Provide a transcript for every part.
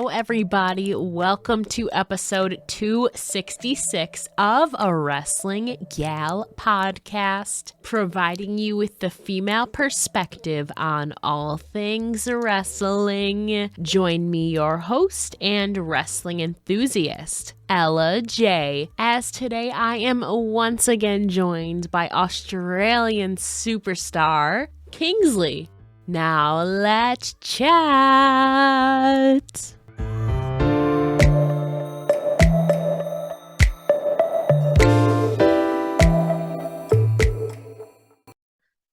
Hello, everybody. Welcome to episode 266 of a Wrestling Gal podcast, providing you with the female perspective on all things wrestling. Join me, your host and wrestling enthusiast, Ella J, as today I am once again joined by Australian superstar Kingsley. Now let's chat.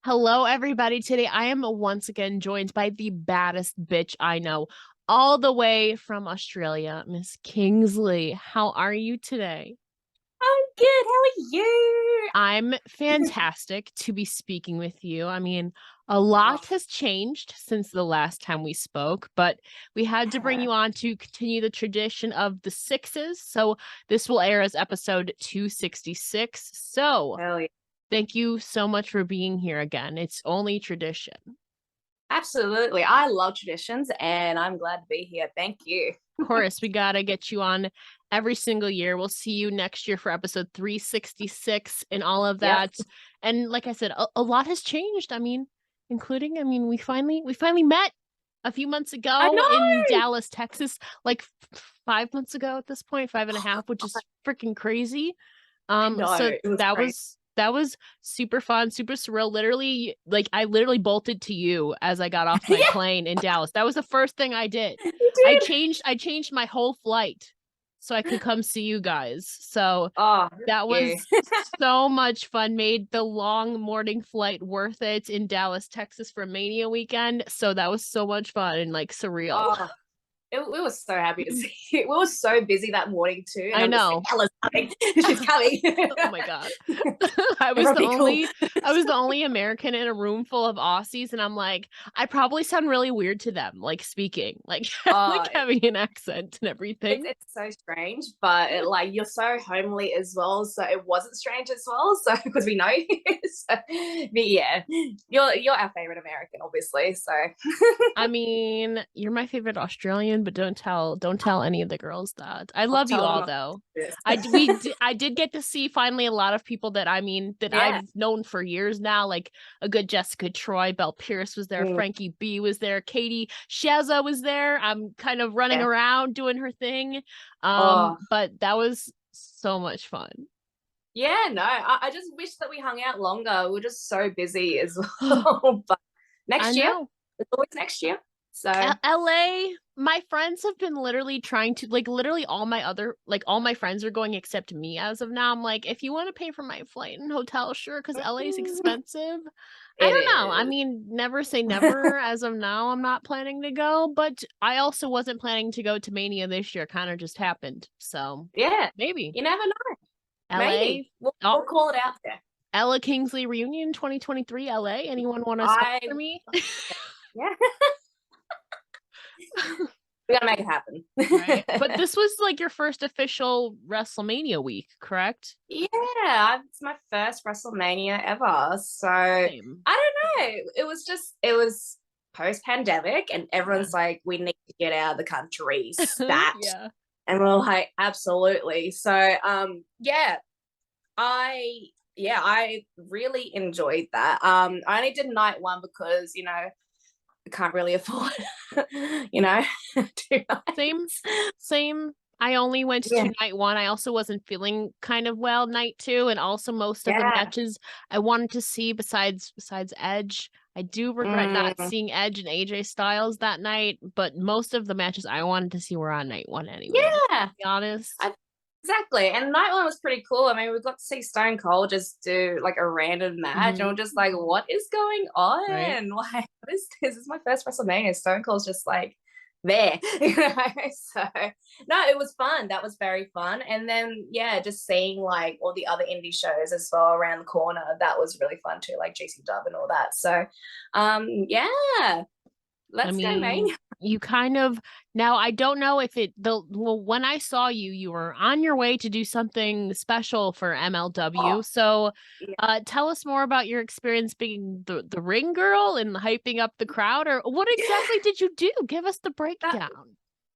Hello, everybody. Today I am once again joined by the baddest bitch I know, all the way from Australia, Miss Kingsley. How are you today? I'm good. How are you? I'm fantastic to be speaking with you. I mean, a lot has changed since the last time we spoke, but we had to bring you on to continue the tradition of the sixes. So this will air as episode 266. So Hell yeah. thank you so much for being here again. It's only tradition. Absolutely. I love traditions and I'm glad to be here. Thank you. Of course, we got to get you on every single year. We'll see you next year for episode 366 and all of that. Yep. And like I said, a lot has changed. Including, we finally met a few months ago in Dallas, Texas, like 5 months ago at this point, 5.5, which is freaking crazy. So that was super fun, super surreal. Literally, I literally bolted to you as I got off my plane in Dallas. That was the first thing I did. I changed my whole flight so I could come see you guys. So that was so much fun. Made the long morning flight worth it in Dallas, Texas for Mania weekend. So that was so much fun and surreal. We were so happy to see you. We were so busy that morning too. And I know. Ella's coming. She's coming. Oh my God. I was the only American in a room full of Aussies, and I'm like, I probably sound really weird to them, speaking, having an accent and everything. It's so strange, but you're so homely as well, so it wasn't strange as well. So because we know you, but yeah, you're our favorite American, obviously. So I mean, you're my favorite Australian, but don't tell any of the girls that. I love you all though. I did get to see finally a lot of people that I've known for years now, like a good Jessica Troy, Belle Pierce was there, Frankie B was there, Katie Shazza was there. I'm kind of running around doing her thing. But that was so much fun. Yeah, no, I just wish that we hung out longer. We were just so busy as well. But next year, it's always next year. So LA, my friends have been literally trying to literally all my friends are going except me as of now. I'm like, if you want to pay for my flight and hotel, sure, because LA is expensive. I don't know. I mean, never say never. As of now, I'm not planning to go, but I also wasn't planning to go to Mania this year. Kind of just happened. So yeah, maybe. You never know. LA, maybe. We'll call it out there. Ella Kingsley reunion 2023 LA. Anyone want to sponsor me? Yeah. We gotta make it happen. Right. But this was your first official WrestleMania week, correct? Yeah, it's my first WrestleMania ever. So Same. I don't know. It was post-pandemic and everyone's like, we need to get out of the country stat. And we're like, absolutely. So I really enjoyed that. I only did night one because, I can't really afford, 2 nights. Same. I only went to night one. I also wasn't feeling kind of well night two, and also most of the matches I wanted to see besides Edge. I do regret not seeing Edge and AJ Styles that night, but most of the matches I wanted to see were on night one anyway. Yeah, to be honest. Exactly. And night one was pretty cool. I mean, we got to see Stone Cold just do a random match and we're just like, what is going on? Right. What is this? This is my first WrestleMania. Stone Cold's just there. So no, it was fun. That was very fun. And then just seeing all the other indie shows as well around the corner. That was really fun too, like GC Dub and all that. So let's go, Mania. You kind of now. I don't know if when I saw you, you were on your way to do something special for MLW. So, tell us more about your experience being the ring girl and hyping up the crowd, or what exactly did you do? Give us the breakdown.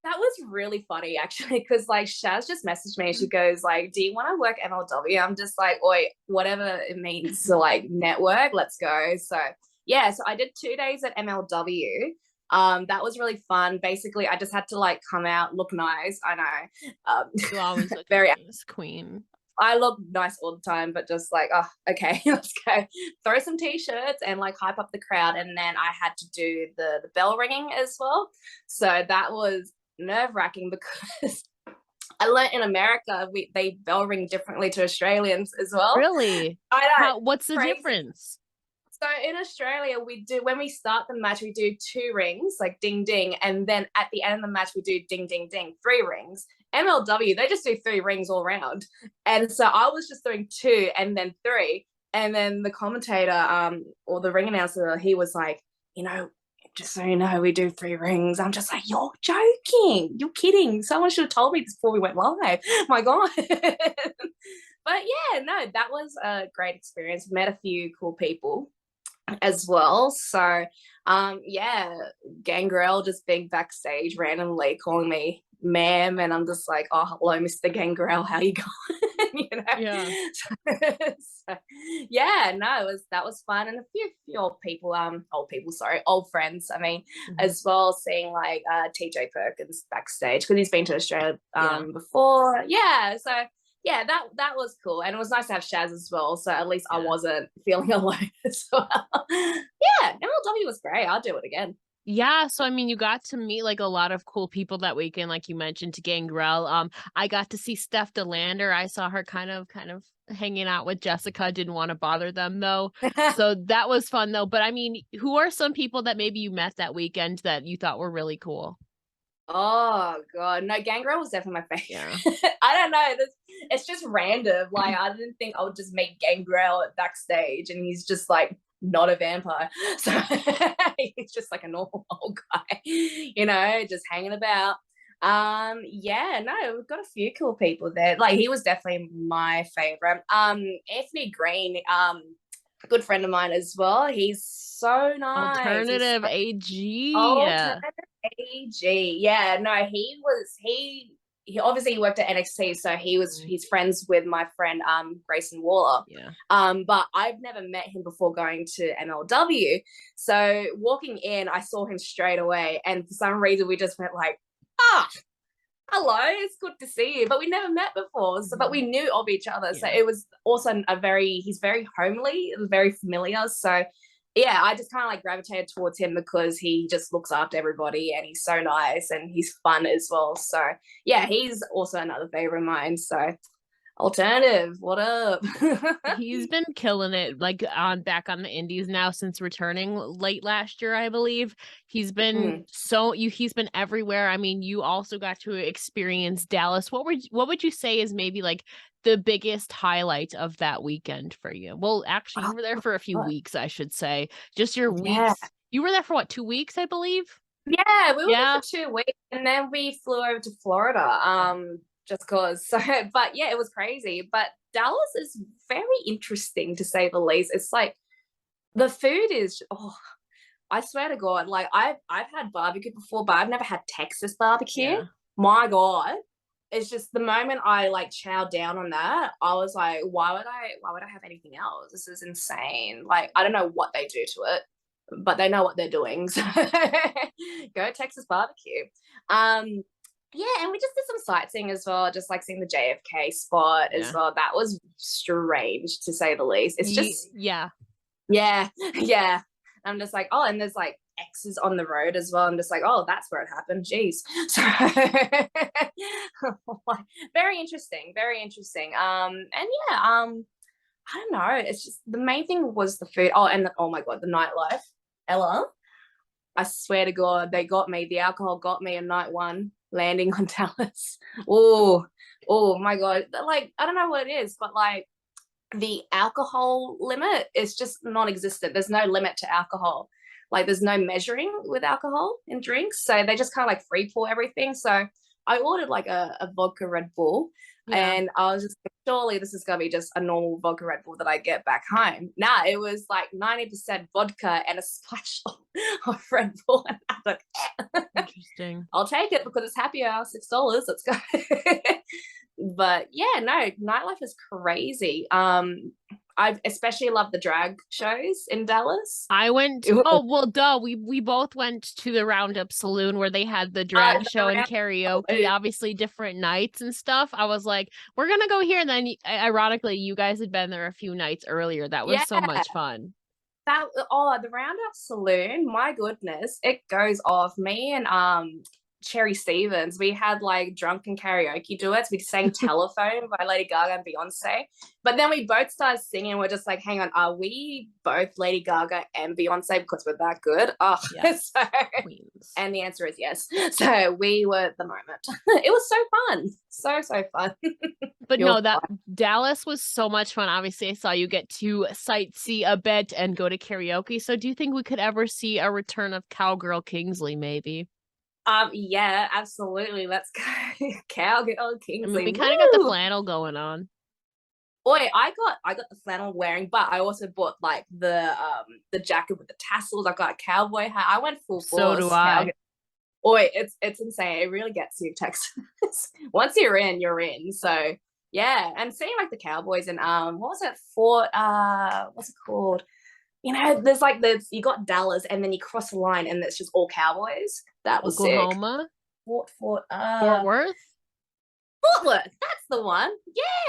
That was really funny actually, because like Shaz just messaged me and she goes like, "Do you want to work MLW?" I'm just like, "Oi, whatever it means to like network, let's go." So yeah, so I did 2 days at MLW. That was really fun. Basically, I just had to like come out, look nice. I know. You always look very nice, queen. I look nice all the time, but just like, oh, okay, let's go. Throw some t-shirts and like hype up the crowd. And then I had to do the bell ringing as well. So that was nerve-wracking because I learned in America they bell ring differently to Australians as well. Really? I know. What's the Crazy. difference? So in Australia, we do, when we start the match, we do 2 rings, like ding ding, and then at the end of the match, we do ding ding ding, 3 rings. MLW, they just do 3 rings all round, and so I was just doing 2 and then 3, and then the commentator, or the ring announcer, he was like, you know, just so you know, we do 3 rings. I'm just like, you're joking, you're kidding. Someone should have told me this before we went live. My God. But yeah, no, that was a great experience. Met a few cool people as well. So yeah, Gangrel just being backstage randomly calling me ma'am, and I'm just like, oh, hello, Mr. Gangrel, how you going? You know? Yeah. So, yeah, no, that was fun. And a few old friends, I mean, as well, seeing like TJ Perkins backstage because he's been to Australia before. Yeah, so yeah, that was cool. And it was nice to have Shaz as well. So at least I wasn't feeling alone as well. Yeah, MLW was great. I'll do it again. Yeah, so I mean, you got to meet like a lot of cool people that weekend, like you mentioned, to Gangrel. I got to see Steph DeLander. I saw her kind of hanging out with Jessica. Didn't want to bother them though, so that was fun though. But I mean, who are some people that maybe you met that weekend that you thought were really cool? Oh God, no, Gangrel was definitely my favorite. Yeah. I don't know. It's just random. Like I didn't think I would just meet Gangrel at backstage, and he's just like not a vampire. So he's just like a normal old guy, you know, just hanging about. Yeah, no, we've got a few cool people there. Like he was definitely my favorite. Anthony Green, good friend of mine as well. He's so nice. Alternative AG. Alternative AG. Yeah, no, he obviously worked at NXT, so he's friends with my friend Grayson Waller. Yeah. But I've never met him before going to MLW. So walking in, I saw him straight away, and for some reason we just went like, hello, it's good to see you. But we never met before, so but we knew of each other. So it was also he's very homely, very familiar. So yeah, I just kind of like gravitated towards him because he just looks after everybody and he's so nice and he's fun as well. So yeah, he's also another favorite of mine. So Alternative, what up? He's been killing it, like back on the indies now since returning late last year, I believe. He's been he's been everywhere. I mean, you also got to experience Dallas. What would you say is maybe like the biggest highlight of that weekend for you? Well, actually, you were there for a few weeks, I should say. Just your weeks. You were there for what, 2 weeks, I believe? Yeah, we were there for 2 weeks, and then we flew over to Florida. Just cause. So, but yeah, it was crazy. But Dallas is very interesting to say the least. It's like the food is, I swear to God, like I've had barbecue before, but I've never had Texas barbecue. Yeah. My God. It's just the moment I like chowed down on that, I was like, why would I have anything else? This is insane. Like, I don't know what they do to it, but they know what they're doing. So go Texas barbecue. Yeah, and we just did some sightseeing as well, just like seeing the JFK spot as well. That was strange to say the least. It's just yeah. I'm just like, and there's like X's on the road as well. I'm just like, that's where it happened. Jeez. So very interesting, very interesting. And yeah, I don't know. It's just the main thing was the food. Oh my God, the nightlife. Ella, I swear to God, they got me. The alcohol got me in night 1. Landing on Dallas. Oh my God. Like, I don't know what it is, but like the alcohol limit is just non-existent. There's no limit to alcohol. Like there's no measuring with alcohol in drinks. So they just kind of like free pour everything. So I ordered like a vodka Red Bull and I was just like, surely this is going to be just a normal vodka Red Bull that I get back home. Nah, it was like 90% vodka and a splash of of Red Bull. And I'm like, Interesting. I'll take it because it's happy hour, $6. Let's go. But yeah, no, nightlife is crazy. I especially love the drag shows in Dallas. I went duh, we both went to the Roundup Saloon where they had the drag show and karaoke, obviously different nights and stuff. I was like, we're gonna go here, and then ironically you guys had been there a few nights earlier. That was so much fun. The Roundup Saloon, my goodness, it goes off. Me and Cherry Stevens, we had like drunken karaoke duets. We sang Telephone by Lady Gaga and Beyonce. But then we both started singing. We're just like, hang on, are we both Lady Gaga and Beyonce because we're that good? Oh, yes. And the answer is yes. So we were the moment. It was so fun. So fun. But no, that Dallas was so much fun. Obviously, I saw you get to sightsee a bit and go to karaoke. So do you think we could ever see a return of Cowgirl Kingsley, maybe? Yeah, absolutely. Let's go. Cowgirl Kingsley. I mean, we kind of got the flannel going on. Boy, I got the flannel wearing, but I also bought like the jacket with the tassels. I got a cowboy hat. I went full force. So do I. Boy, it's insane. It really gets you, Texas. Once you're in, you're in. So yeah, and seeing like the Cowboys and what was it? What's it called? You know, there's you got Dallas and then you cross the line and it's just all Cowboys. That was Oklahoma? Sick. Fort Worth? Fort Worth, that's the one.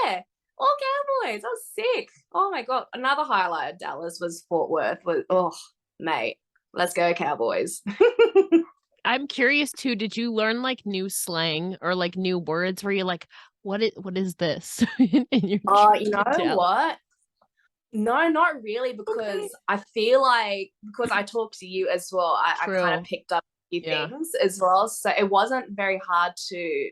Yeah. All Cowboys. That was sick. Oh my God. Another highlight of Dallas was Fort Worth. Oh, mate. Let's go, Cowboys. I'm curious too, did you learn like new slang or like new words where you're like, what is this? You know what? No, not really, because I feel like because I talk to you as well, I kind of picked up a few things as well. So it wasn't very hard to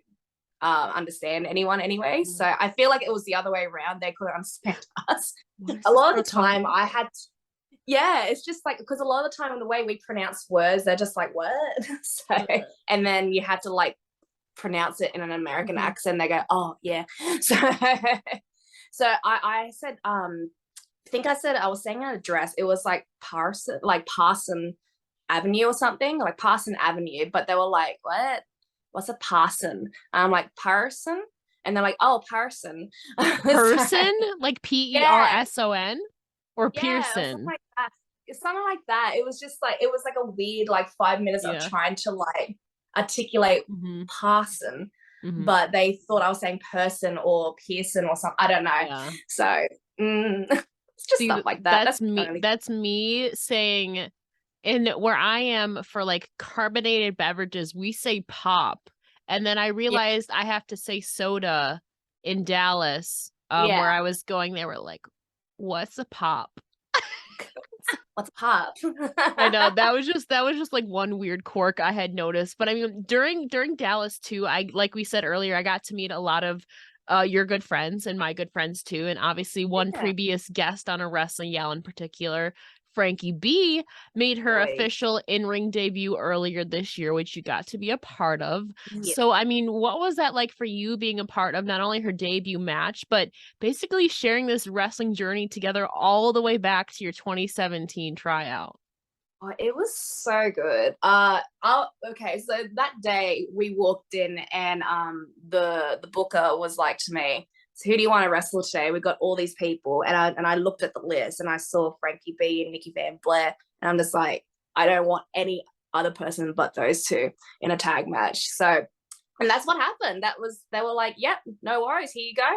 understand anyone anyway. So I feel like it was the other way around. They couldn't understand us. A lot of the time I had it's just like because a lot of the time the way we pronounce words, they're just like, what? So and then you have to like pronounce it in an American accent. They go, oh yeah. So I said I was saying an address. It was like Parson Avenue or something, like Parson Avenue. But they were like, what? What's a parson? And I'm like, Parson? And they're like, oh, Parson. Person? Like Person? Or Pearson? Something like that. It was just like, it was like a weird, like 5 minutes of trying to like articulate parson, but they thought I was saying person or Pearson or something. I don't know. Yeah. So it's just stuff like that. That's me saying, and where I am for like carbonated beverages, we say pop. And then I realized I have to say soda in Dallas, where I was going. They were like, what's a pop? What's a pop? I know that was just like one weird quirk I had noticed. But I mean, during Dallas too, like we said earlier, I got to meet a lot of your good friends and my good friends too, and obviously one previous guest on a Wrestling Yell in particular, Frankie B, made her official in-ring debut earlier this year, which you got to be a part of. So, I mean, what was that like for you being a part of not only her debut match, but basically sharing this wrestling journey together all the way back to your 2017 tryout? Oh, it was so good. Okay, so that day we walked in and the booker was like to me, so who do you want to wrestle today? We got all these people, and I looked at the list and I saw Frankie B and Nikki Van Blair, and I'm just like, I don't want any other person but those two in a tag match. So, and that's what happened. They were like, yep, no worries, here you go.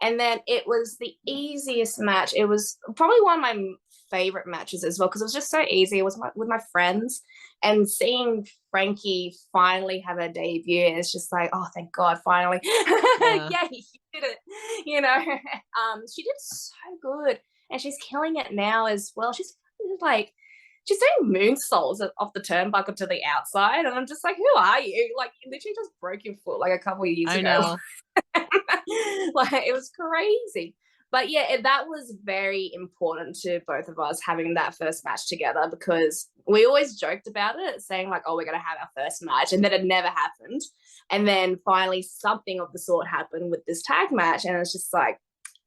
And then it was the easiest match. It was probably one of my favorite matches as well because it was just so easy. It was with my friends, and seeing Frankie finally have her debut, it's just like, oh, thank God, finally. Yeah, he did it. You know, she did so good, and she's killing it now as well. She's doing moonsaults off the turnbuckle to the outside, and I'm just like, who are you? Like, you literally just broke your foot like a couple of years ago. Know. Like, it was crazy. But yeah, that was very important to both of us having that first match together, because we always joked about it, saying like, oh, we're going to have our first match, and then it never happened. And then finally something of the sort happened with this tag match, and it's just like,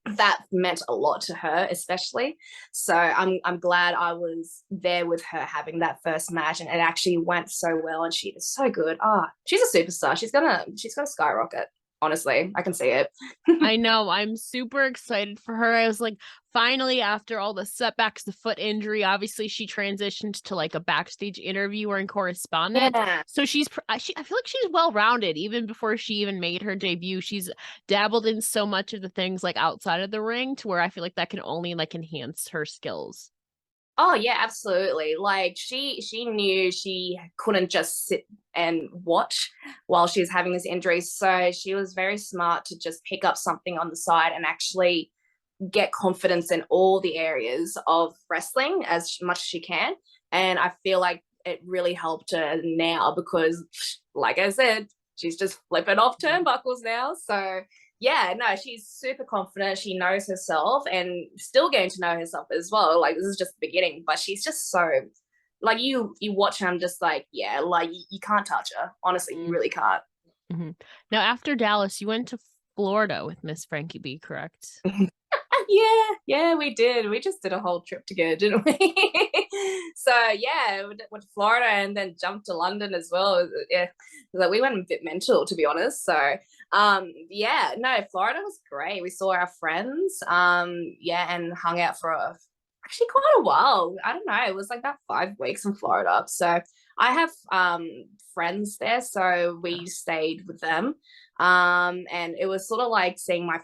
that meant a lot to her, especially. So I'm glad I was there with her having that first match, and it actually went so well, and she was so good. She's a superstar. She's gonna skyrocket. Honestly, I can see it. I know. I'm super excited for her. I was like, finally, after all the setbacks, the foot injury, obviously she transitioned to like a backstage interviewer and correspondent. Yeah. So I feel like she's well rounded. Even before she even made her debut, she's dabbled in so much of the things like outside of the ring to where I feel like that can only like enhance her skills. Oh yeah, absolutely. Like she knew she couldn't just sit and watch while she was having this injury. So she was very smart to just pick up something on the side and actually get confidence in all the areas of wrestling as much as she can. And I feel like it really helped her now because, like I said, she's just flipping off turnbuckles now. So yeah, no, she's super confident. She knows herself and still getting to know herself as well. Like this is just the beginning, but she's just so like you watch her, I'm just like, yeah, like you can't touch her. Honestly, you really can't. Mm-hmm. Now, after Dallas, you went to Florida with Miss Frankie B, correct? Yeah, we did. We just did a whole trip together, didn't we? So yeah, we went to Florida and then jumped to London as well. Yeah, like we went a bit mental, to be honest. So yeah, no, Florida was great. We saw our friends, yeah, and hung out for actually quite a while. I don't know, it was like about 5 weeks in Florida. So I have friends there, so we stayed with them. And it was sort of like seeing my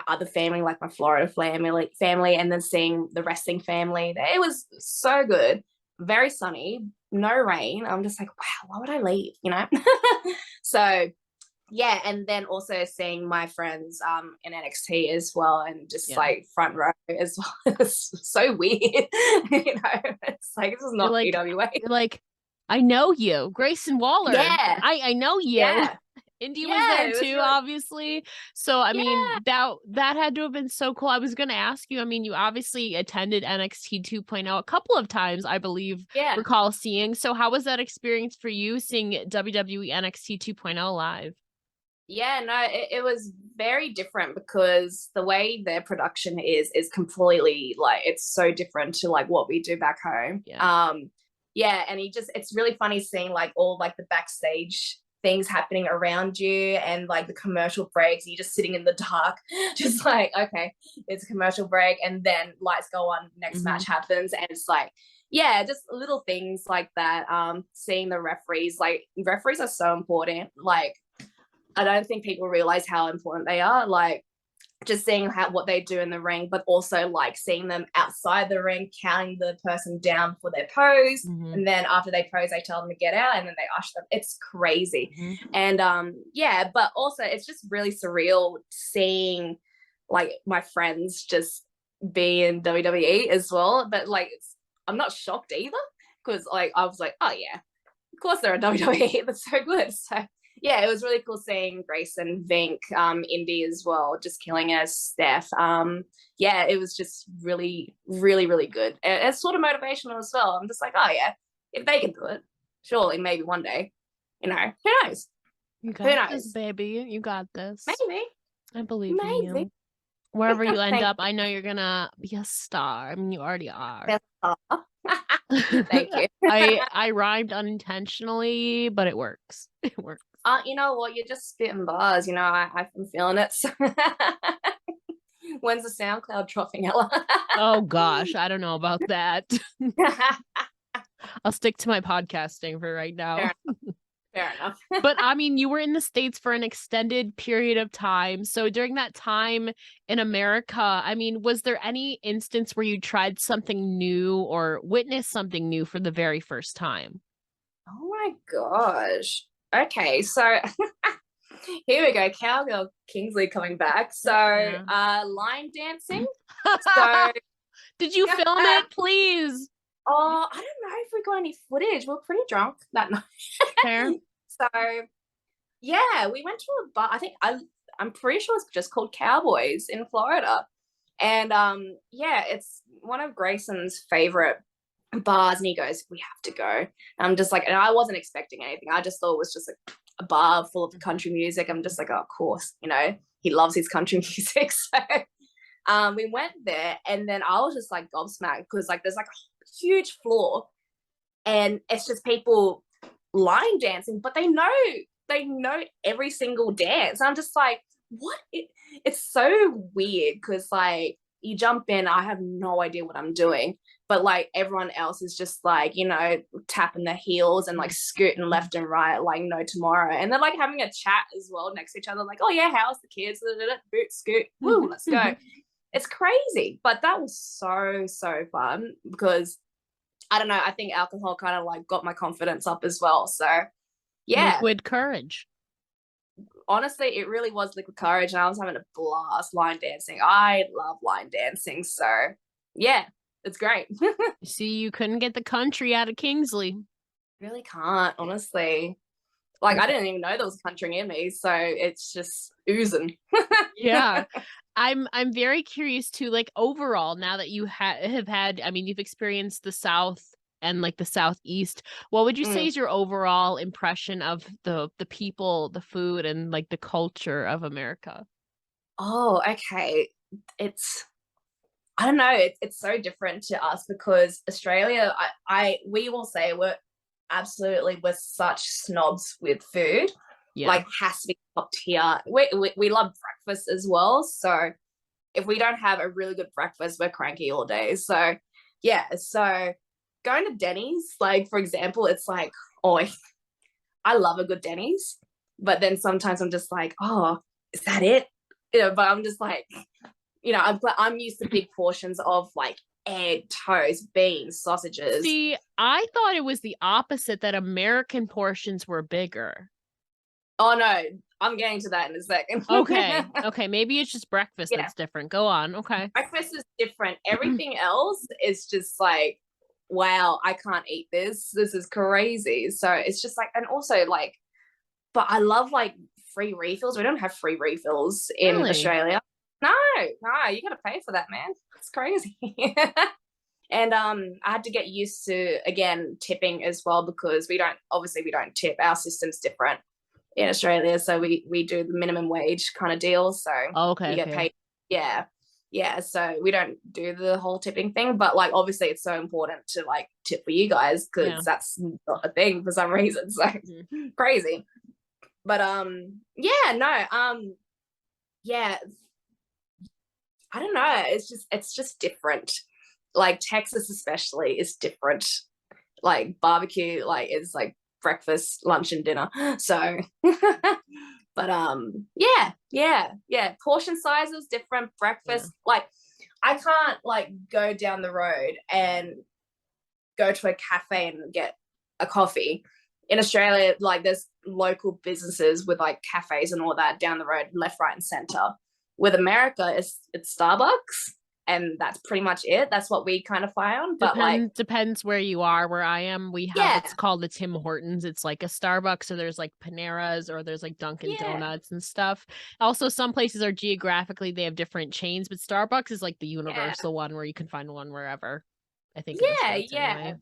other family, like my Florida family, and then seeing the wrestling family. It was so good. Very sunny, no rain. I'm just like, wow, why would I leave? You know? So yeah, and then also seeing my friends in NXT as well, and just like front row as well. It's so weird. You know, it's like this is not PWA. You're like, I know you, Grayson Waller. Yeah. I know you. Yeah. Indy was there too, obviously. So I mean, that had to have been so cool. I was gonna ask you, I mean, you obviously attended NXT 2.0 a couple of times, I believe, recall seeing. So how was that experience for you seeing WWE NXT 2.0 live? Yeah, no, it was very different because the way their production is completely like it's so different to like what we do back home. Yeah, and it's really funny seeing like all like the backstage things happening around you and like the commercial breaks. You're just sitting in the dark, just like, okay, it's a commercial break, and then lights go on, next match happens, and it's like, yeah, just little things like that. Seeing the referees, like referees are so important. Like I don't think people realize how important they are. Like just seeing what they do in the ring, but also like seeing them outside the ring, counting the person down for their pose. And then after they pose, they tell them to get out and then they usher them. It's crazy. And yeah, but also it's just really surreal seeing like my friends just be in WWE as well. But like, I'm not shocked either because like, I was like, oh yeah, of course they're in WWE. That's so good. So yeah, it was really cool seeing Grayson, Vink, Indy as well, just killing as Steph. Yeah, it was just really, really, really good. And it's sort of motivational as well. I'm just like, oh yeah, if they can do it, surely maybe one day, you know, who knows? You got this, baby. You got this. Maybe. I believe in you. Wherever you end up, I know you're gonna be a star. I mean, you already are. Thank you. I rhymed unintentionally, but it works. It works. You know what? You're just spitting bars. You know, I've been feeling it. So when's the SoundCloud dropping, Ella? Oh gosh, I don't know about that. I'll stick to my podcasting for right now. Fair enough. But I mean, you were in the States for an extended period of time. So during that time in America, I mean, was there any instance where you tried something new or witnessed something new for the very first time? Oh my gosh. Okay, so here we go. Cowgirl Kingsley coming back. So line dancing. So did you film it, please? Oh, I don't know if we got any footage. We were pretty drunk that night. Fair. So yeah, we went to a bar. I think I'm pretty sure it's just called Cowboys in Florida. And yeah, it's one of Grayson's favorite bars, and he goes, we have to go. And I'm just like, and I wasn't expecting anything. I just thought it was just like a bar full of country music. I'm just like, oh, of course, you know, he loves his country music. So We went there, and then I was just like gobsmacked because like there's like a huge floor, and it's just people line dancing, but they know every single dance. I'm just like, what? It's so weird because like you jump in, I have no idea what I'm doing, but like everyone else is just like, you know, tapping their heels and like scooting left and right like no tomorrow, and they're like having a chat as well next to each other, like, oh yeah, how's the kids? Boot scoot, woo, let's go. It's crazy, but that was so fun because I don't know, I think alcohol kind of like got my confidence up as well. So yeah, liquid courage. Honestly, it really was liquid courage, and I was having a blast line dancing. I love line dancing, so yeah, it's great. See, you couldn't get the country out of Kingsley. Really can't, honestly. Like I didn't even know there was country in me, so it's just oozing. Yeah. I'm very curious too, like overall, now that you have had, I mean, you've experienced the South and like the Southeast, what would you say is your overall impression of the people, the food, and like the culture of America? Oh, okay. It's I don't know, it's so different to us because Australia, we will say we're such snobs with food. Yeah. Like has to be top tier. We love breakfast as well. So if we don't have a really good breakfast, we're cranky all day. So yeah, so going to Denny's, like for example, it's like, oh, I love a good Denny's, but then sometimes I'm just like, oh, is that it? You know, but I'm just like, you know, I'm used to big portions of like egg, toast, beans, sausages. See, I thought it was the opposite, that American portions were bigger. Oh no, I'm getting to that in a second. Okay, maybe it's just breakfast that's different. Go on. Okay. Breakfast is different. Everything else is just like, wow, I can't eat this. This is crazy. So it's just like, and also like, but I love like free refills. We don't have free refills in Australia. No, you gotta pay for that, man. It's crazy. And I had to get used to again tipping as well because we don't tip. Our system's different in Australia, so we do the minimum wage kind of deal. So you get paid. Yeah. So we don't do the whole tipping thing, but like obviously it's so important to like tip for you guys because that's not a thing for some reason. So crazy. But yeah, I don't know. It's just different. Like Texas especially is different. Like barbecue, like it's like breakfast, lunch, and dinner. So but yeah. Portion sizes different, breakfast. Like I can't like go down the road and go to a cafe and get a coffee. In Australia, like there's local businesses with like cafes and all that down the road, left, right, and center. With America, it's Starbucks, and that's pretty much it. That's what we kind of found. But depends where you are. Where I am, we have it's called the Tim Hortons. It's like a Starbucks, so there's like Panera's or there's like Dunkin' Donuts and stuff. Also, some places are geographically they have different chains, but Starbucks is like the universal one where you can find one wherever. I think. Anyway.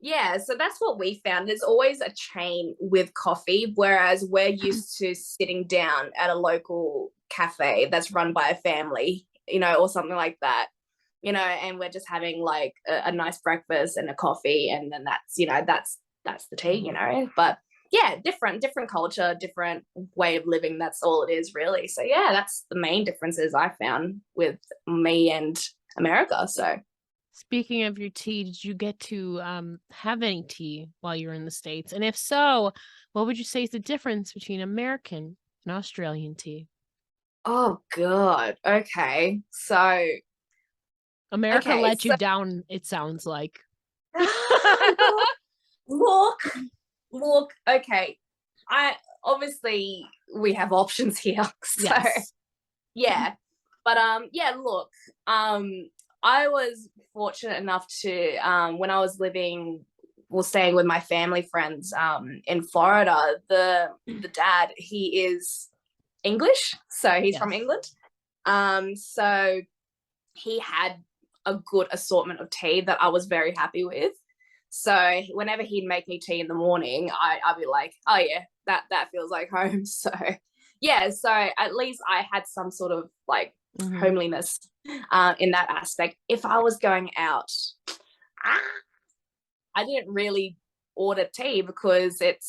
Yeah, so that's what we found. There's always a chain with coffee, whereas we're used to sitting down at a local cafe that's run by a family, you know, or something like that, you know, and we're just having like a nice breakfast and a coffee, and then that's, you know, that's the tea, you know. But yeah, different culture, different way of living. That's all it is, really. So yeah, that's the main differences I found with me and America. So. Speaking of your tea, did you get to have any tea while you were in the States? And if so, what would you say is the difference between American and Australian tea? Oh, God. Okay. So America let you down, it sounds like. Look. Okay. Obviously we have options here. So yeah. But look. I was fortunate enough to when I was staying with my family friends in Florida, the dad, he is English, so he's from England. So he had a good assortment of tea that I was very happy with. So whenever he'd make me tea in the morning, I'd be like, oh yeah, that feels like home. So yeah, so at least I had some sort of like homeliness in that aspect. If I was going out, I didn't really order tea because it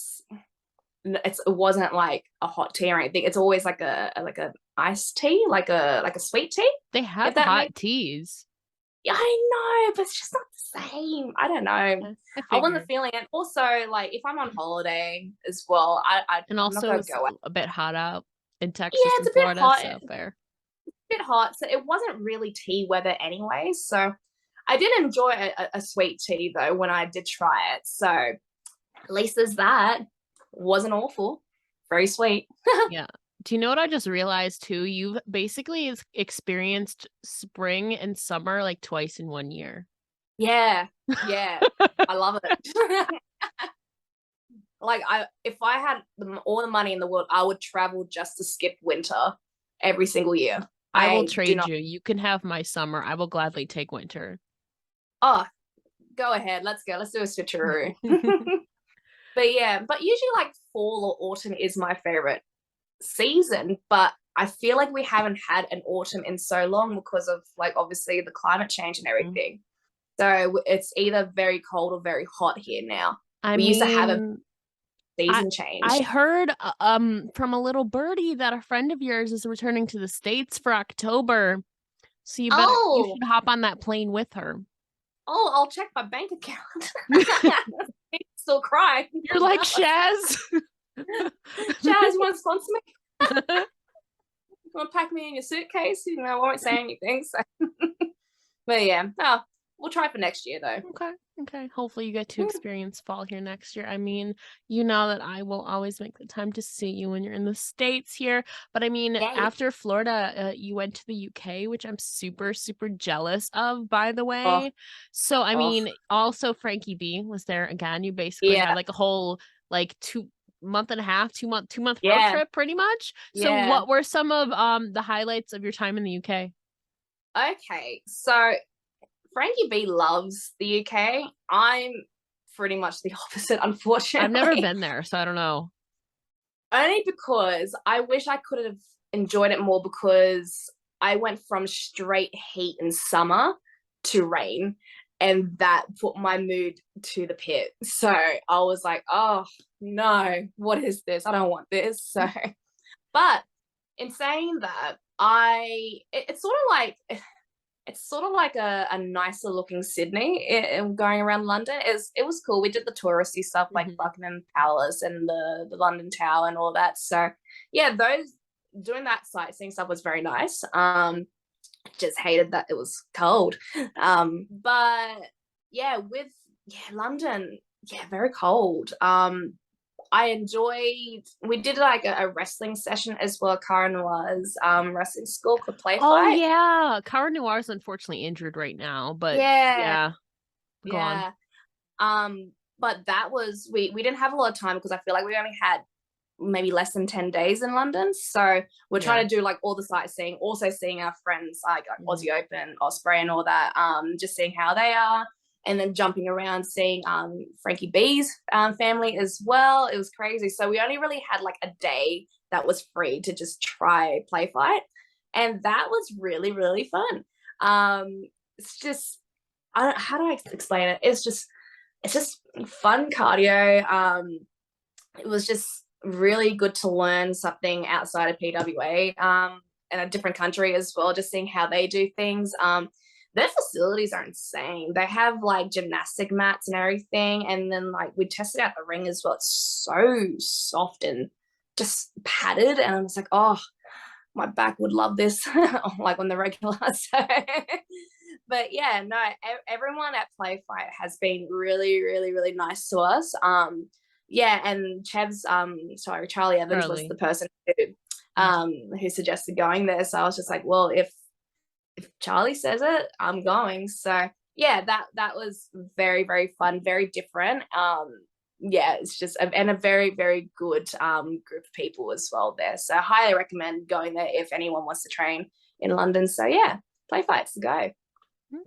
wasn't like a hot tea or anything. It's always like a iced tea, like a sweet tea. They have hot teas. Yeah, I know, but it's just not the same. I don't know. I wasn't feeling it. Also, like if I'm on holiday as well, and also I'm not it's go out. a bit hot out in Texas it's and a bit Florida, hot. so fair. It's a bit hot, so it wasn't really tea weather anyway. So I did enjoy a sweet tea though when I did try it. So at least there's that. Wasn't awful. Very sweet. Yeah. Do you know what I just realized too? You've basically experienced spring and summer like twice in 1 year. Yeah. I love it. Like if I had all the money in the world, I would travel just to skip winter every single year. I will trade you. You can have my summer. I will gladly take winter. Oh, go ahead. Let's go. Let's do a switcheroo. But usually like fall or autumn is my favorite season, but I feel like we haven't had an autumn in so long because of like obviously the climate change and everything. So it's either very cold or very hot here now. We used to have a season change. I heard from a little birdie that a friend of yours is returning to the States for October. So you should hop on that plane with her. Oh, I'll check my bank account. Still crying. You're like, Shaz. Shaz, you want to sponsor me? You want to pack me in your suitcase? You know, I won't say anything. So. But yeah, we'll try for next year though. Okay. Hopefully you get to experience fall here next year. I mean, you know that I will always make the time to see you when you're in the States here. But I mean, after Florida, you went to the UK, which I'm super, super jealous of, by the way. So, I mean, also Frankie B was there again. You basically had like a whole like 2 month and a half, 2 month road trip pretty much. So what were some of the highlights of your time in the UK? Okay, so Frankie B loves the UK. I'm pretty much the opposite, unfortunately. I've never been there, so I don't know. Only because I wish I could have enjoyed it more because I went from straight heat and summer to rain, and that put my mood to the pit. So I was like, oh no, what is this? I don't want this. So, but in saying that, it's sort of like a nicer looking Sydney going around London. It was cool. We did the touristy stuff like Buckingham Palace and the London Tower and all that. So yeah, doing that sightseeing stuff was very nice. Just hated that it was cold. But yeah, London, very cold. I enjoyed, we did like a wrestling session as well. Cara Noir's wrestling school could play fight. Oh yeah, Cara Noir's unfortunately injured right now, but go on. But that was, we didn't have a lot of time because I feel like we only had maybe less than 10 days in London, so we're trying to do like all the sightseeing, also seeing our friends like Aussie Open, Osprey and all that, just seeing how they are. And then jumping around, seeing Frankie B's family as well. It was crazy. So we only really had like a day that was free to just try play fight. And that was really, really fun. It's just, how do I explain it? It's just fun cardio. It was just really good to learn something outside of PWA and a different country as well, just seeing how they do things. Their facilities are insane. They have like gymnastic mats and everything. And then like we tested out the ring as well. It's so soft and just padded. And I was like, oh, my back would love this like on the regular. So, but yeah, no, everyone at Play Fight has been really, really, really nice to us. Yeah, and Charlie Evans was the person who suggested going there. So I was just like, well, if Charlie says it, I'm going. So yeah, that was very, very fun, very different. Yeah, it's just a very, very good group of people as well there. So I highly recommend going there if anyone wants to train in London. So yeah, Play Fight's the go.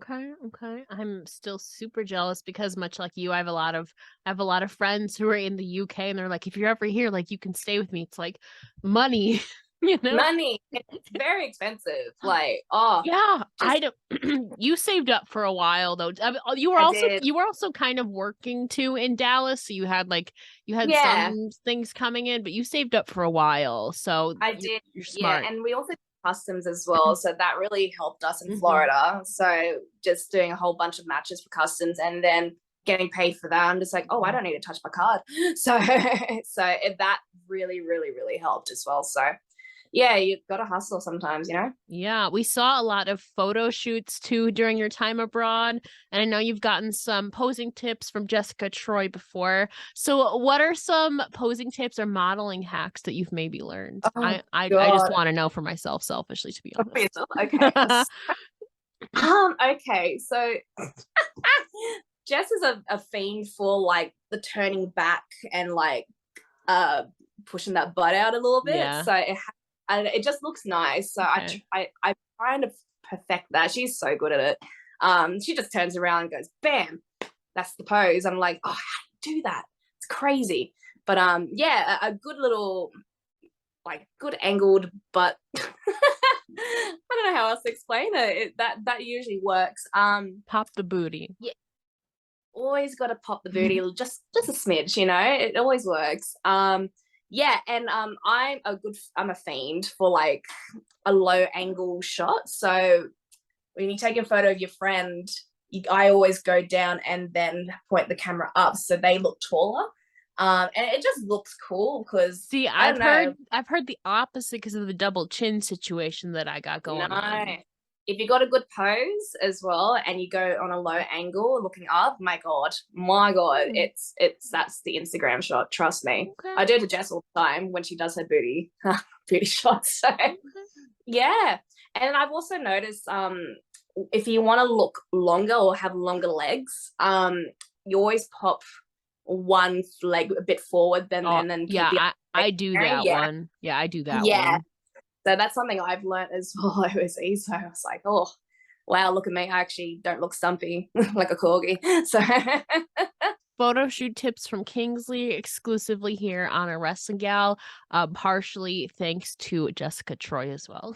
Okay. I'm still super jealous because much like you, I have a lot of friends who are in the UK and they're like, if you're ever here, like you can stay with me. It's like money. You know? Money. It's very expensive. Like, oh yeah, just I don't. You saved up for a while though. I mean, you were I also did. kind of working too in Dallas, so you had Yeah, some things coming in, but you saved up for a while, so I did. you're Yeah, smart. and we also did customs as well, so that really helped us in Mhm. Florida. So just doing a whole bunch of matches for customs and then getting paid for that, I'm just like, oh, I don't need to touch my card. So that really, really, really helped as well. So yeah, you gotta hustle sometimes, you know? Yeah, we saw a lot of photo shoots too during your time abroad. And I know you've gotten some posing tips from Jessica Troy before. So what are some posing tips or modeling hacks that you've maybe learned? Oh I just God. want to know for myself, selfishly, to be honest. Okay. Okay, so Jess is a fiend for like the turning back and like uh pushing that butt out a little bit. Yeah. So it just looks nice. So Okay. I trying to perfect that. She's so good at it. She just turns around and goes, bam, that's the pose. I'm like, oh, how do you do that? It's crazy. But yeah, a good little like good angled but I don't know how else to explain it. That usually works. Pop the booty. Yeah, always got to pop the booty just a smidge, you know. It always works. Yeah, and I'm a fiend for like a low angle shot. So when you take a photo of your friend, I always go down and then point the camera up so they look taller. And it just looks cool because See, I don't know. I've heard the opposite because of the double chin situation that I got No. going on. If you got a good pose as well and you go on a low angle looking up, my God, it's that's the Instagram shot. Trust me. Okay. I do it to Jess all the time when she does her booty shots. So yeah. And I've also noticed if you want to look longer or have longer legs, you always pop one leg a bit forward and then keep the I do that one. Yeah, I do that one. So that's something I've learned as well overseas. So I was like, oh, wow, look at me. I actually don't look stumpy like a corgi. So Photo shoot tips from Kingsley exclusively here on a Wrestling Gal, partially thanks to Jessica Troy as well.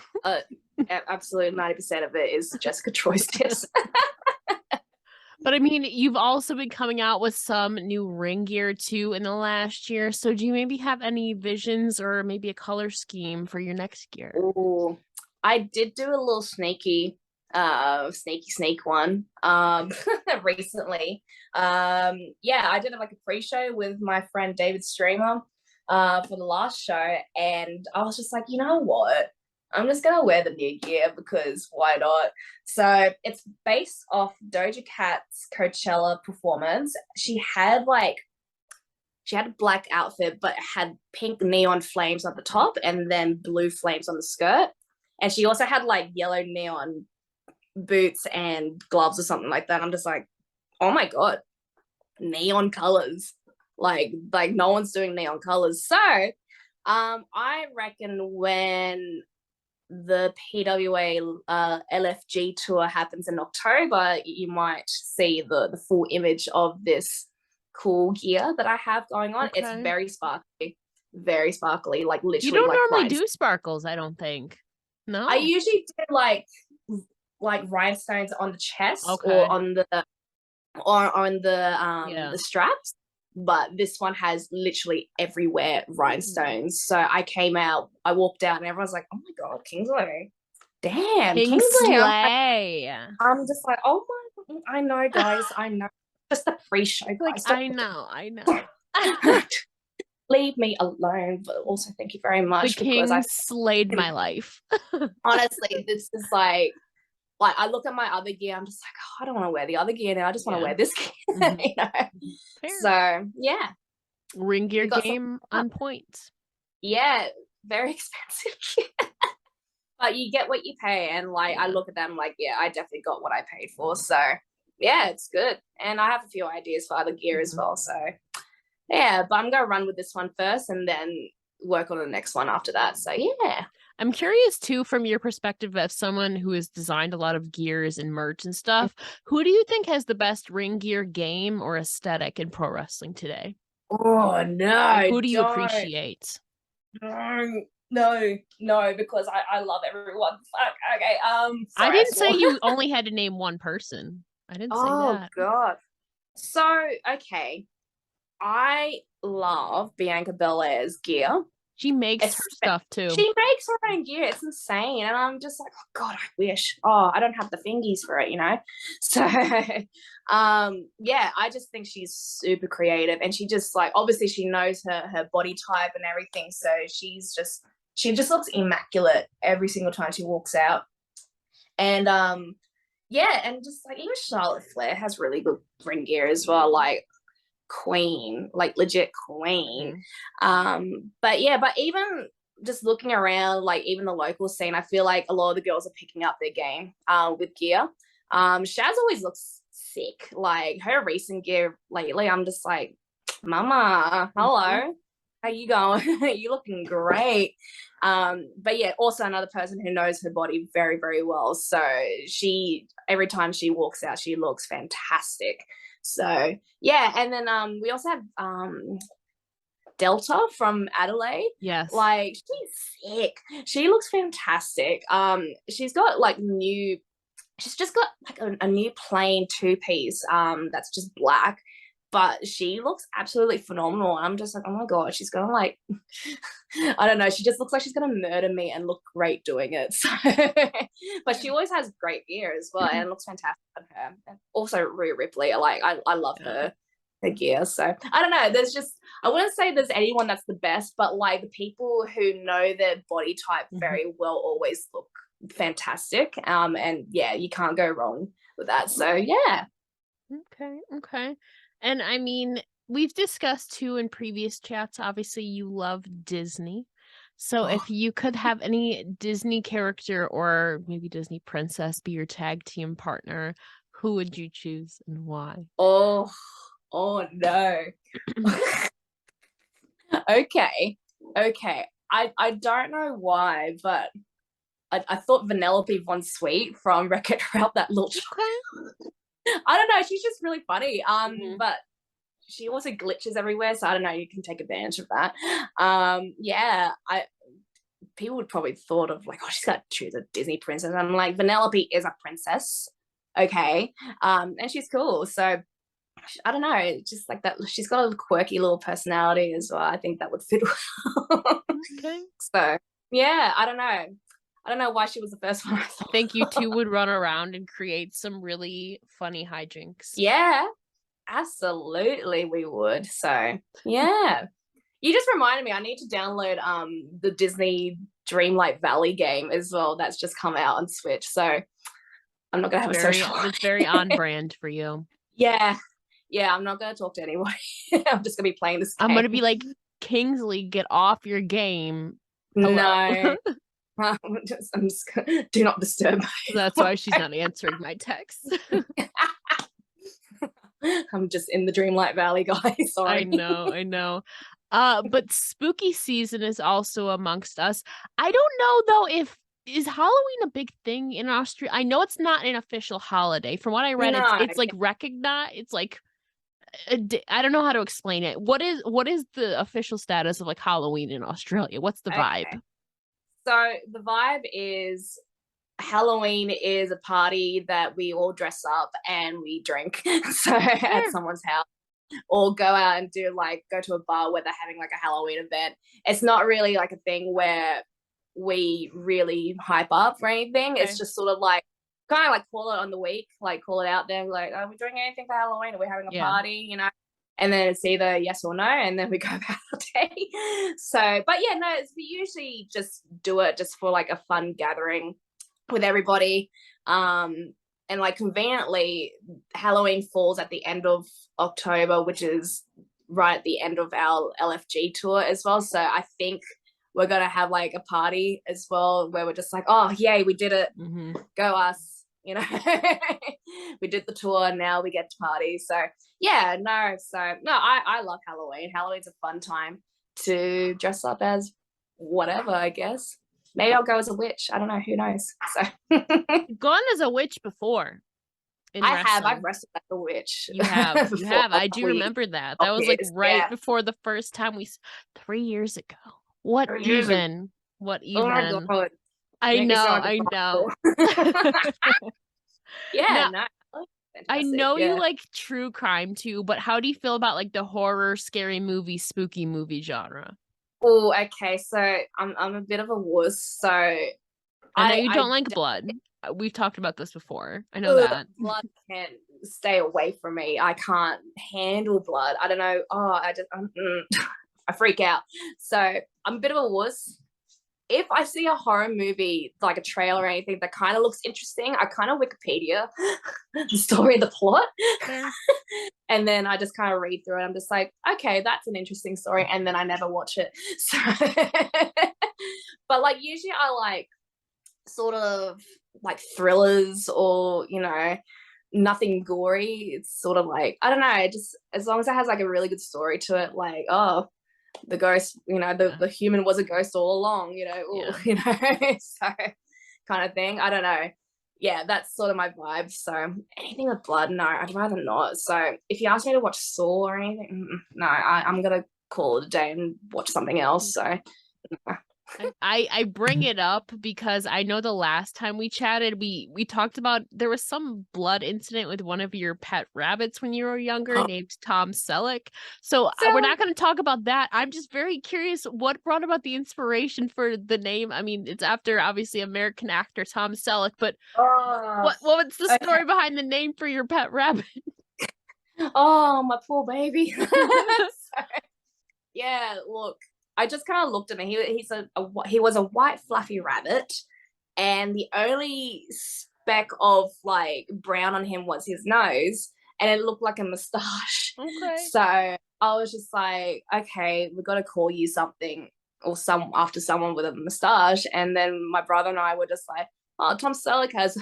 absolutely 90% of it is Jessica Troy's tips. But I mean, you've also been coming out with some new ring gear too in the last year. So do you maybe have any visions or maybe a color scheme for your next gear? Oh, I did do a little sneaky snake one recently. Yeah, I did like a pre-show with my friend David Streamer for the last show, and I was just like, you know what, I'm just gonna wear the new gear because why not? So it's based off Doja Cat's Coachella performance. She had a black outfit but had pink neon flames on the top and then blue flames on the skirt, and she also had like yellow neon boots and gloves or something like that. I'm just like, oh my God, neon colors. Like no one's doing neon colors. So I reckon when the PWA LFG tour happens in October, you might see the full image of this cool gear that I have going on. Okay. It's very sparkly, like literally. You don't like normally do sparkles, I don't think. No, I usually do like rhinestones on the chest or on the the straps, but this one has literally everywhere rhinestones. So I walked out and everyone's like, oh my God, Kingsley, damn, Kingsley. I'm just like, oh my, I know, guys, I know, just the pre-show, guys. I know. Leave me alone. But also thank you very much, the king slayed my life. Honestly, this is like I look at my other gear, I'm just like, oh, I don't want to wear the other gear now. I just want to wear this gear. You know? So yeah. Ring gear game on point. Yeah, very expensive. But you get what you pay. And I look at them like, yeah, I definitely got what I paid for. So yeah, it's good. And I have a few ideas for other gear as well. So yeah, but I'm gonna run with this one first and then work on the next one after that. So yeah. I'm curious too, from your perspective as someone who has designed a lot of gears and merch and stuff, who do you think has the best ring gear game or aesthetic in pro wrestling today? Oh no. Like, who do you appreciate? No, because I love everyone. Fuck. Okay. I Sorry, didn't say you only had to name one person. I didn't say that. God. So, okay. I love Bianca Belair's gear. She makes her stuff too. She makes her own gear. It's insane. And I'm just like, oh God, I wish. Oh, I don't have the fingies for it, you know? So yeah, I just think she's super creative. And she just like, obviously she knows her body type and everything. So she just looks immaculate every single time she walks out. And yeah, and just like even Charlotte Flair has really good ring gear as well. Like queen, like legit queen. But even just looking around, like even the local scene, I feel like a lot of the girls are picking up their game with gear. Shaz always looks sick. Like her recent gear lately, I'm just like, mama, hello, how you going? You looking great. But yeah, also another person who knows her body very, very well. So every time she walks out, she looks fantastic. So yeah, and then we also have Delta from Adelaide. Yes, like she's sick. She looks fantastic. She's got like she's just got like a new plain two-piece that's just black, but she looks absolutely phenomenal. I'm just like, oh my God, she's gonna like I don't know, she just looks like she's gonna murder me and look great doing it. So but she always has great gear as well and looks fantastic on her. And also Rhea Ripley, I love her gear. So I don't know, I wouldn't say there's anyone that's the best, but like the people who know their body type very well always look fantastic. And yeah, you can't go wrong with that. So yeah. Okay. And I mean, we've discussed too in previous chats, obviously you love Disney. So if you could have any Disney character or maybe Disney princess be your tag team partner, who would you choose and why? Oh no. Okay. I don't know why, but I thought Vanellope Von Sweet from Wreck-It Ralph, that little I don't know, she's just really funny. But she also glitches everywhere, so I don't know, you can take advantage of that. Yeah, people would probably thought of like, oh, she's got to choose a Disney princess. I'm like, Vanellope is a princess, okay, and she's cool. So I don't know, just like that. She's got a quirky little personality as well. I think that would fit well. Okay. So yeah, I don't know why she was the first one. I think you two would run around and create some really funny hijinks. Yeah, absolutely we would. So yeah. You just reminded me, I need to download the Disney Dreamlight Valley game as well. That's just come out on Switch. So I'm not gonna have a social life. It's very on brand for you. Yeah, I'm not gonna talk to anybody. I'm just gonna be playing this game. I'm gonna be like, Kingsley, get off your game. Hello? No. I'm just do not disturb me. That's why she's not answering my texts. I'm just in the Dreamlight Valley, guys. Sorry. I know. But spooky season is also amongst us. I don't know though is Halloween a big thing in Australia? I know it's not an official holiday. From what I read, it's like recognized. It's like I don't know how to explain it. What is the official status of like Halloween in Australia? What's the vibe? So the vibe is Halloween is a party that we all dress up and we drink. So at someone's house, or go out and go to a bar where they're having like a Halloween event. It's not really like a thing where we really hype up or anything. It's just sort of like kind of like call it on the week, like call it out there, like, are we doing anything for Halloween? Are we having a party? You know? And then it's either yes or no, and then we go about our day. So, but yeah, no, we usually just do it just for like a fun gathering with everybody. And like conveniently, Halloween falls at the end of October, which is right at the end of our LFG tour as well. So I think we're going to have like a party as well where we're just like, oh, yay, we did it. Go us, you know. We did the tour and now we get to party. So yeah, no. So no, I love Halloween. Halloween's a fun time to dress up as whatever, I guess. Maybe I'll go as a witch. I don't know. Who knows? So You've gone as a witch before. I've wrestled as a witch. You have. You have. I do remember that. That was like right before the first time 3 years ago. What even? What Oh my even? God. I Make me know, sound I like know. Yeah, Now, no. I Fantastic. know you Yeah. like true crime too, but how do you feel about like the horror, scary movie, spooky movie genre? Oh, okay. So I'm a bit of a wuss. So I know you don't I like blood. We've talked about this before. I know ugh, that. blood can stay away from me. I can't handle blood. I don't know. Oh, I freak out. So I'm a bit of a wuss. If I see a horror movie, like a trailer or anything that kind of looks interesting, I kind of Wikipedia the story, the plot. And then I just kind of read through it. I'm just like, okay, that's an interesting story. And then I never watch it. So, but like usually I like sort of like thrillers or, nothing gory. It's sort of like, I don't know, just as long as it has like a really good story to it, like, oh, the ghost, the human was a ghost all along, ooh, so kind of thing. I don't know. Yeah, that's sort of my vibe. So anything with blood, no, I'd rather not. So if you ask me to watch Saw or anything, no, I'm gonna call it a day and watch something else. So I bring it up because I know the last time we chatted, we talked about there was some blood incident with one of your pet rabbits when you were younger named Tom Selleck. So we're not going to talk about that. I'm just very curious what brought about the inspiration for the name. I mean, it's after obviously American actor Tom Selleck, but what was the story behind the name for your pet rabbit? Oh, my poor baby. Yeah, look, I just kind of looked at him. He was a white fluffy rabbit, and the only speck of like brown on him was his nose, and it looked like a mustache. Okay. So I was just like, okay, we got to call you something or after someone with a mustache. And then my brother and I were just like, oh, Tom Selleck has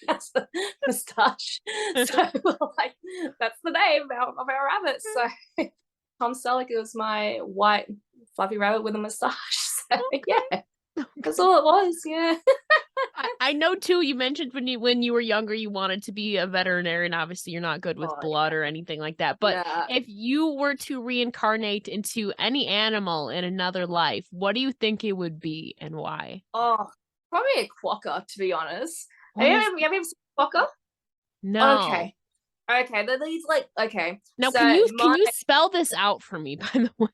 a mustache. So we're like, that's the name of our rabbit. So Tom Selleck was my white fluffy rabbit with a mustache. So yeah, that's all it was. Yeah. I know too. You mentioned when you were younger, you wanted to be a veterinarian. Obviously, you're not good with blood or anything like that. But if you were to reincarnate into any animal in another life, what do you think it would be and why? Oh, probably a quokka, to be honest. Have you ever seen a quokka? No. Okay. These like okay. Now, so can you spell this out for me? By the way.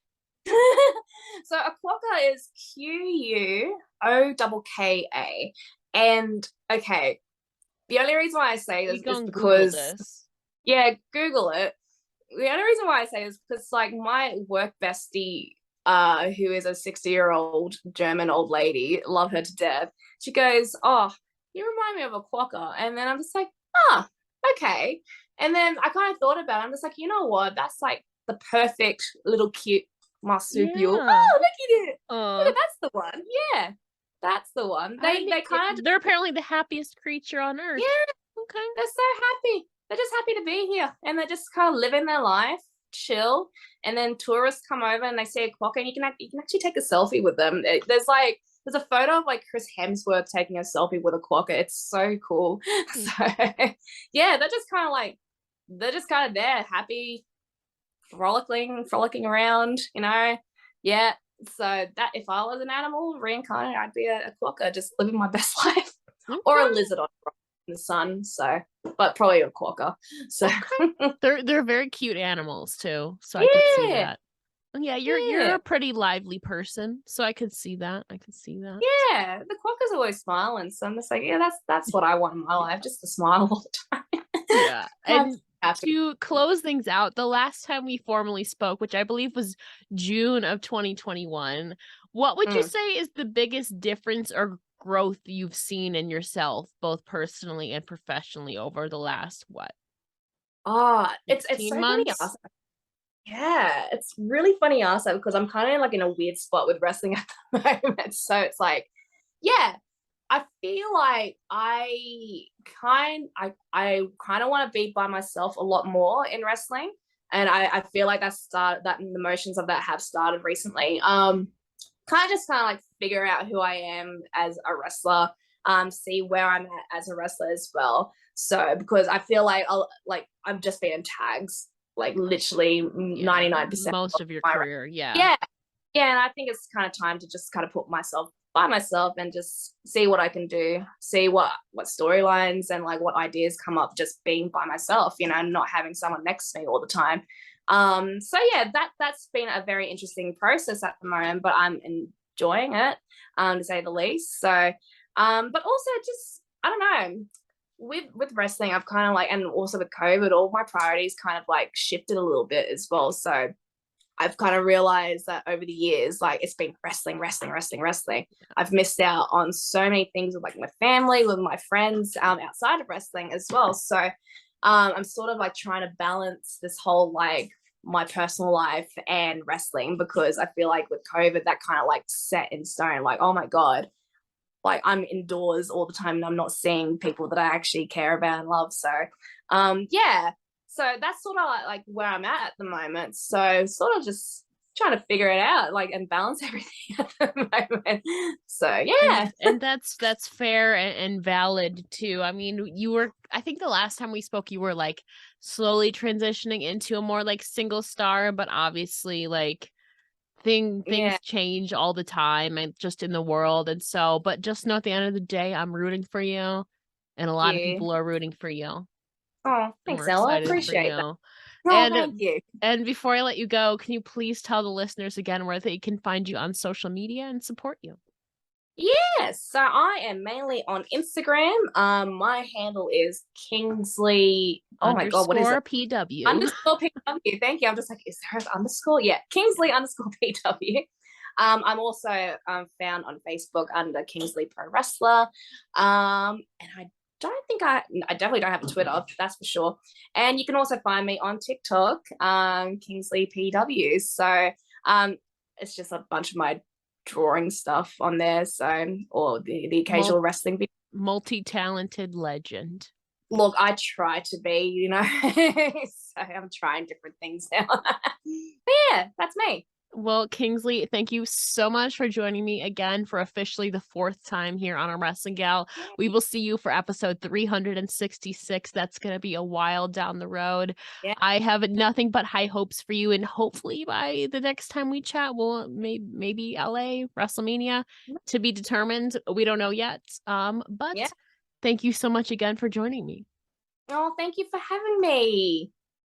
So a quokka is QUOKKA, and okay, the only reason why I say this is because Google it. The only reason why I say this is because like my work bestie, who is a 60-year-old German old lady, love her to death. She goes, "Oh, you remind me of a quokka," and then I'm just like, "Ah, okay." And then I kind of thought about it. I'm just like, you know what? That's like the perfect little cute marsupial. Yeah. Oh, look at it. Look at that's the one. Yeah. That's the one. They're apparently the happiest creature on earth. Yeah. Okay. They're so happy. They're just happy to be here. And they're just kind of living their life, chill. And then tourists come over and they see a quokka and you can actually take a selfie with them. There's a photo of like Chris Hemsworth taking a selfie with a quokka. It's so cool. So yeah, they're just kind of there, happy, frolicking around, Yeah. So that if I was an animal reincarnated, I'd be a quokka, just living my best life. Okay. Or a lizard in the sun. So, but probably a quokka. So they're very cute animals too. So I could see that. Yeah, you're a pretty lively person, so I could see that. Yeah, the quokka's always smiling, so I'm just like, yeah, that's what I want in my life, just to smile all the time. Yeah, and to close things out, the last time we formally spoke, which I believe was June of 2021, what would you say is the biggest difference or growth you've seen in yourself, both personally and professionally, over the last what? Oh, it's so funny. Yeah, it's really funny also because I'm kind of like in a weird spot with wrestling at the moment. So it's like, yeah, I feel like I kind of want to be by myself a lot more in wrestling, and I feel like that the motions of that have started recently. Kind of like figure out who I am as a wrestler, see where I'm at as a wrestler as well. So because I feel like I'm just being tags like literally 99% most of your career. yeah, and I think it's kind of time to just kind of put myself by myself and just see what I can do, see what storylines and like what ideas come up just being by myself, you know, not having someone next to me all the time. So yeah, that's been a very interesting process at the moment, but I'm enjoying it, to say the least. So, but also just I don't know, with wrestling, I've kind of like, and also with COVID, all my priorities kind of like shifted a little bit as well. So I've kind of realized that over the years, like it's been wrestling, wrestling, wrestling, wrestling. I've missed out on so many things with like my family, with my friends, outside of wrestling as well. So I'm sort of like trying to balance this whole like my personal life and wrestling, because I feel like with COVID that kind of like set in stone, like, oh my God, like I'm indoors all the time and I'm not seeing people that I actually care about and love. So yeah, so that's sort of like where I'm at the moment. So sort of just trying to figure it out, like, and balance everything at the moment. So yeah. And that's fair and valid too. I mean, I think the last time we spoke you were like slowly transitioning into a more like single star, but obviously like things change all the time and just in the world. And so, but just know at the end of the day, I'm rooting for you and a lot of people are rooting for you. Oh, thanks, Ella. I appreciate that. Oh, thank you. And before I let you go, can you please tell the listeners again where they can find you on social media and support you? Yes, so I am mainly on Instagram. My handle is Kingsley. Oh my God, what is it? PW. Underscore PW. Thank you. I'm just like, is there an underscore? Yeah, Kingsley underscore PW. I'm also found on Facebook under Kingsley Pro Wrestler. And I definitely don't have a Twitter, that's for sure. And you can also find me on TikTok, Kingsley PW. So it's just a bunch of my drawing stuff on there. So, or the occasional wrestling video. Multi-talented legend. Look, I try to be, you know, so I'm trying different things now. But yeah, that's me. Well, Kingsley, thank you so much for joining me again for officially the 4th time here on A Wrestling Gal. We will see you for episode 366. That's going to be a while down the road. Yeah. I have nothing but high hopes for you, and hopefully by the next time we chat, we'll maybe LA, WrestleMania, to be determined. We don't know yet. But thank you so much again for joining me. Oh, thank you for having me.